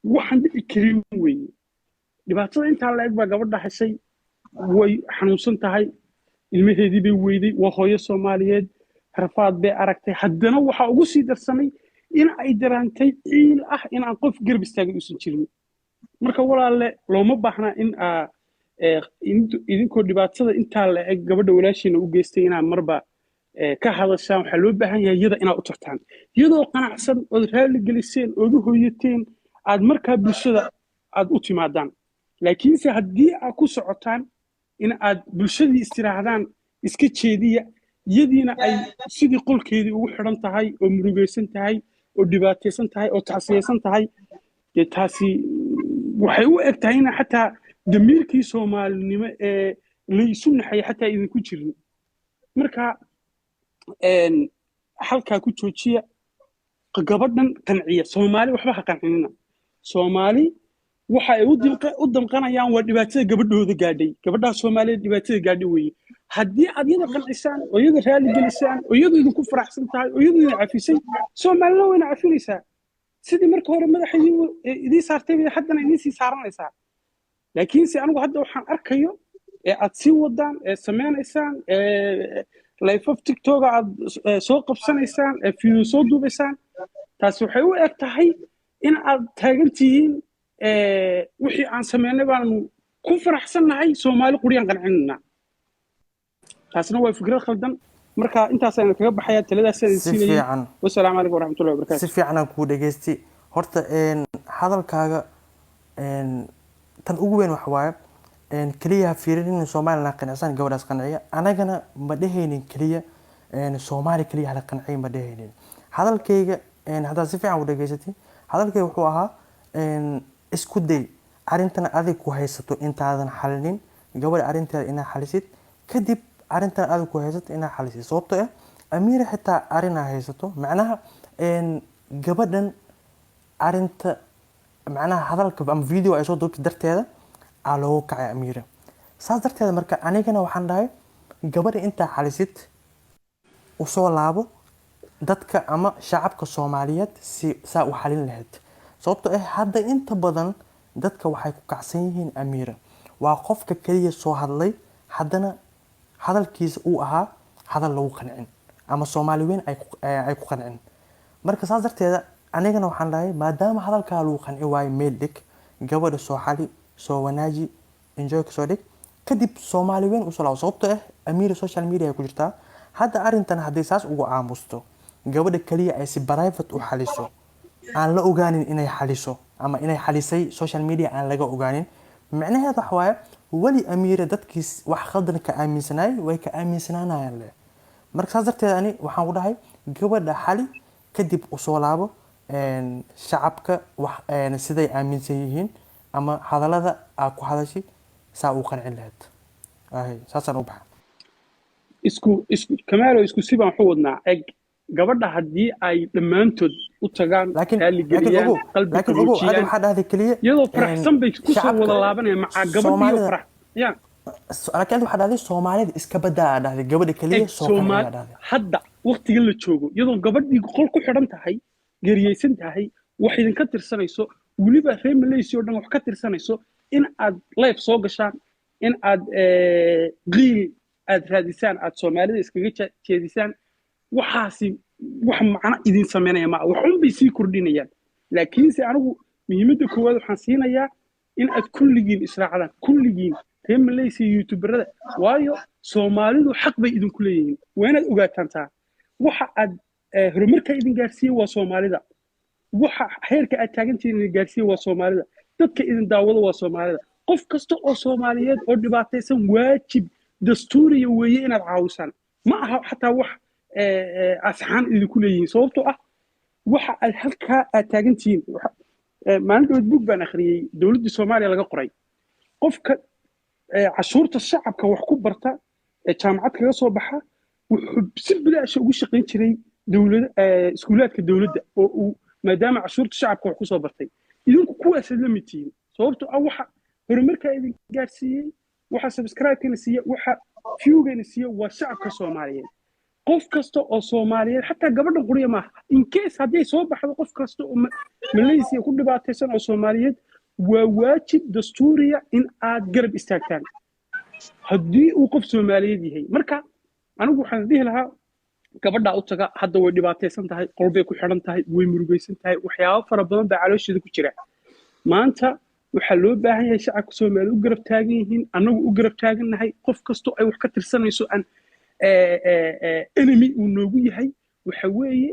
waxaan dhici karin weeye dhibaatada intaa la eg baa gabadha heshay way xanuunsan tahay ilmaheedii bay weyday waa hooyo soomaaliyeed rafaad bay aragtay haddana waxaa ugu sii darsamay in ay daraantay ciil ah in aan qof garab istaagay uusan jirin marka walaalle looma baahnaa in idinkoo dhibaatada intaa la eg gabadha walaashiina u geystay inaad marba ka hadashaan waxaa loo baahan yahay iyada inaad u tartaan iyadoo qanacsan ood raalli geliseen ood u hoyateen aad markaa bulshada aad u timaadaan laakiinse haddii aad ku socotaan in aad bulshadii istiraahdaan iska jeediya iyadiina ay sidii qolkeedii ugu xidhan tahay oo murugaysan tahay oo dhibaataysan tahay oo tacsiyaysan tahay dee taasi waxay u eg tahay ina xataa damiirkii soomaalinimo ee laysu naxaya xataa idinku jirin marka halkaa ku joojiya gabadhan qanciya soomaali waxba ha qancinina soomaali waxa ay u damqanayaan waa dhibaatada gabadhooda gaadhay gabadhaa soomaaliyeed dhibaatada gaadhay weeye haddii aad iyada qancisaan oo iyada raali gelisaan oo iyadu idinku faraxsan tahay oo iyadu idin cafisay soomaalina wayna cafinaysaa sidii marka hore madaxa idii saartay bay haddana idin sii saaranaysaa laakiinse anigu hadda waxaan arkayo ee aad sii wadaan ee sameynaysaan life of tiktok aad soo qabsanaysaan ee video soo duubaysaan taasi waxay u eg tahay in aad taagan tihiin wixii aan sameynay baanu ku faraxsannahay soomaali quriyaan qancinayna taasna waa fikrad khaldan marka intaas ayaan kaga baxayaa taladaas aan siinayay wassalaamu calaykum waraxmatullahi wabarakaatu si fiican aan kuu dhageystay horta hadalkaaga tan ugu weyn waxa waaye kaliya fiirin Soomaaliland qanacsan gabadhaas qanciya anagana ma dhehaynin kaliya Soomaali kaliya hala qanciyo ma dhehaynin hadalkayga hadda si fiican u dhageysatay hadalkayga wuxuu ahaa isku day arintan adig ku haysato intaadan xalinin gabadha arinteeda inaa xalisid kadib arintan adig ku haysato inaa xalisid sababtoo ah Amira xitaa arina haysato macnaha gabadhan arinta macnaha hadalka ama video ay soo duubtay darteeda loo kacay Amira saas darteeda marka anigana waxaan dhahay gabadha inta xalisid u soo laabo dadka ama shacabka Soomaaliyeed si saa u xalin lahayd sababtoo ah hadda inta badan dadka waxay ku kacsan yihiin Amira waa qofka kaliya soo hadlay haddana hadalkiisa uu ahaa hadal lagu qancin ama Soomaaliyeed ay ku qancin marka saas darteeda anigana waxaan dhahay maadaama hadalka lagu qanci waay meel dhig gabadha soo xali soo wanaaji enjoy ka soo dhig kadib Soomaaliyeed u soo laabo sababtoo ah Amira social media ku jirtaa hadda arintan haddii saas ugu aamusto gabadha kaliya ay si private u xaliso aan la ogaanin inay xaliso ama inay xalisay social media aan laga ogaanin macnaheedu waxa waaye wali Amira dadkiis wax khaldan ka aaminsanay way ka aaminsanaanayaan le marka saas darteed ani waxaan u dhahay gabadha xali kadib u soo laabo shacabka wax siday aaminsan yihiin ama hadalada aad ku hadashay saa u qancin lahayd saasaan u baxa isku kamaalo isku si baan wuxuu wadnaa eg gabadha haddii ay dhammaantood u tagaan raalligeliyaan qalbiga muujiyaan waxaa dhahday kaliya iyadoo faraxsan bay ku soo wada laabanayaan macaa gabadhiyo farax ya laakiin waxaa dhahday Soomaalida iska badaa dhahday gabadha kaliya Soomaali hadda waqtiga la joogo iyadoo gabadhii qol ku xidhan tahay geeriyeysan tahay wax idinka tirsanayso weliba reer Malaysia oo dhan wax ka tirsanayso in aad live soo gashaan in aad qiil aad raadisaan aad Soomaalida iskaga jeedisaan waxaasi wax macna idin sameynaya ma wax un bay sii kordhinayaan laakiinse anigu muhiimadda koowaad waxaan siinayaa in aad kulligiin israacdaan kulligiin reer Malaysia youtuberada waayo Soomaalidu xaq bay idinku leeyihiin waa inaad ogaataan taa waxa aad horumarka idin gaarsiiyay waa Soomaalida waxa heerka aad taagantiin idin gaarsiiyay waa Soomaalida dadka idin daawado waa Soomaalida qof kasta oo Soomaaliyeed oo dhibaataysan waajib dastuuriya weeye inaad caawisaan ma aha xataa wax asxaan idinku leeyihiin sababtoo ah waxa aad halkaa aad taagantihiin maalintood bug baan akhriyay dowladda Soomaaliya laga qoray qofka cashuurta shacabka wax ku barta jaamacad kaga soo baxa wuxuu si bilaash ugu shaqayn jiray dowladda iskuulaadka dowladda oo uu maadaama cashuurta shacabka wax ku soo bartay idinku kuwaas la mid tihiin sababtoo ah waxa horumarka idin gaarsiiyay waxa subscribe-kana siiya waxa view-gana siiya waa shacabka Soomaaliyeed qof kasta oo Soomaaliyeed xataa gabadha quriya maaha in case haddii soo baxdo qof kasta oo Malaysia ku dhibaataysan oo Soomaaliyeed waa waajib dastuuriya in aad garab istaagtaan haddii uu qof Soomaaliyeed yahay marka anigu waxaan dhihi lahaa gabadha u taga hadda way dhibaataysan tahay qolbay ku xiran tahay way murugaysan tahay waxyaabo fara badan baa caloosheeda ku jira maanta waxaa loo baahan yahay shacabka Soomaaliyeed u garab taagan yihiin annagu u garab taagannahay qof kasta ay wax ka tirsanayso aan enemy uu noogu yahay waxa weeye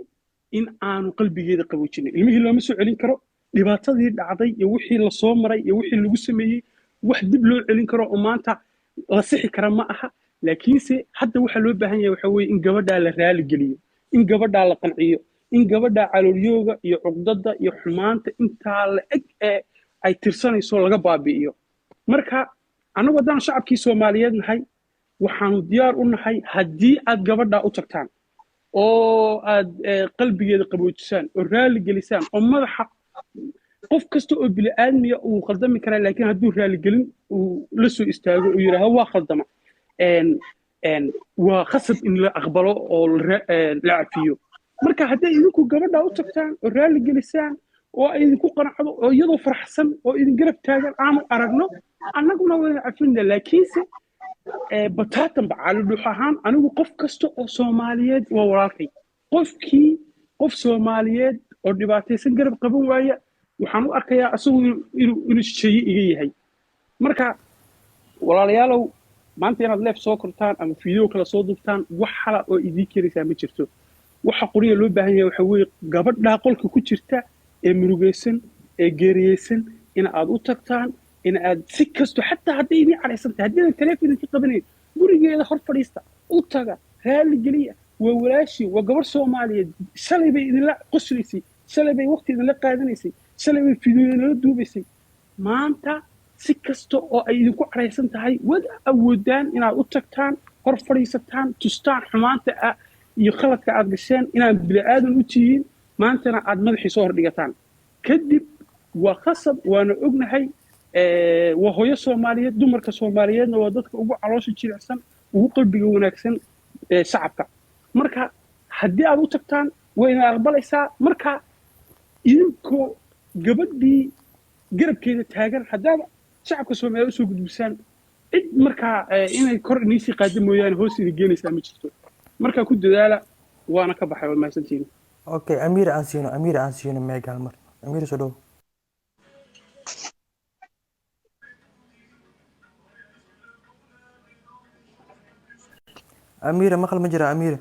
in aanu qalbigeeda qaboojinin ilmihii looma soo celin karo dhibaatadii dhacday iyo wixii la soo maray iyo wixii lagu sameeyey wax dib loo celin karo oo maanta la sixi kara ma aha laakiinse hadda waxaa loo baahan yahay waxa weeye in gabadhaa la raali geliyo in gabadhaa la qanciyo in gabadhaa caloolyooga iyo cuqdada iyo xumaanta intaa la eg ee ay tirsanayso laga baabi'iyo marka annagu haddaan shacabkii Soomaaliyeed nahay waxaanu diyaar u nahay haddii aad gabadhaa u tagtaan oo aad qalbigeeda qaboojisaan oo raali gelisaan oo madaxa qof kasta oo bini'aadmiya uu khaldami karaa laakiin hadduu raali gelin uu la soo istaago uu yidhaaho waa khaldama waa khasab in la aqbalo oo la cafiyo marka hadday idinku gabadhaa u tagtaan oo raali gelisaan oo ay idinku qanacdo oo iyadoo faraxsan oo idin garab taagan aanu aragno annaguna wayna cafinna laakiinse bataatan bacaali dhuux ahaan anigu qof kasta oo Soomaaliyeed waa walaalkay qof Soomaaliyeed oo dhibaataysan garab qaban waaya waxaan u arkayaa asagu inuu shay iga yahay marka walaalayaalow maanta inaad leef soo kortaan ama fiideo kala soo duubtaan wax xala oo idin kiraysaa ma jirto waxa qoriya loo baahan yahay waxa weeye gabadha qolka ku jirta ee murugaysan ee geeriyeysan in aad u tagtaan in aad si kasto xataa hadday idin caraysan tahay haddii aad telefoon ka qabanayn gurigeeda hor fadhiista u taga raali geliya waa walaashii waa gabar Soomaaliyeed shalay bay idinla qoslaysay shalay bay waqti idinla qaadanaysay shalay bay fiideo la duubaysay maanta si kasto oo ay idinku caraysan tahay wada awoodaan inaad u tagtaan hor fadhiisataan tustaan xumaanta iyo khaladka aad gasheen inaad bini'aadan u tihiin maantana aad madaxii soo hordhigataan kadib waa khasab waana ognahay waa hooyo Soomaaliyeed dumarka Soomaaliyeedna waa dadka ugu caloosha jilicsan ugu qalbiga wanaagsan shacabka marka haddii aad u tagtaan wayna aqbalaysaa marka idinkoo gabadhii garabkeeda taagan haddaad shacabka Soomaaliyeed u soo gudbisaan cid markaa inay kor iniisii qaada mooyaane hoos idin geenaysaa ma jirto markaa ku dadaala waana ka baxay waa mahadsantihiin okay Amir aan siino meegal mar Amir soo dhow أميرة مقل مجرى أميرة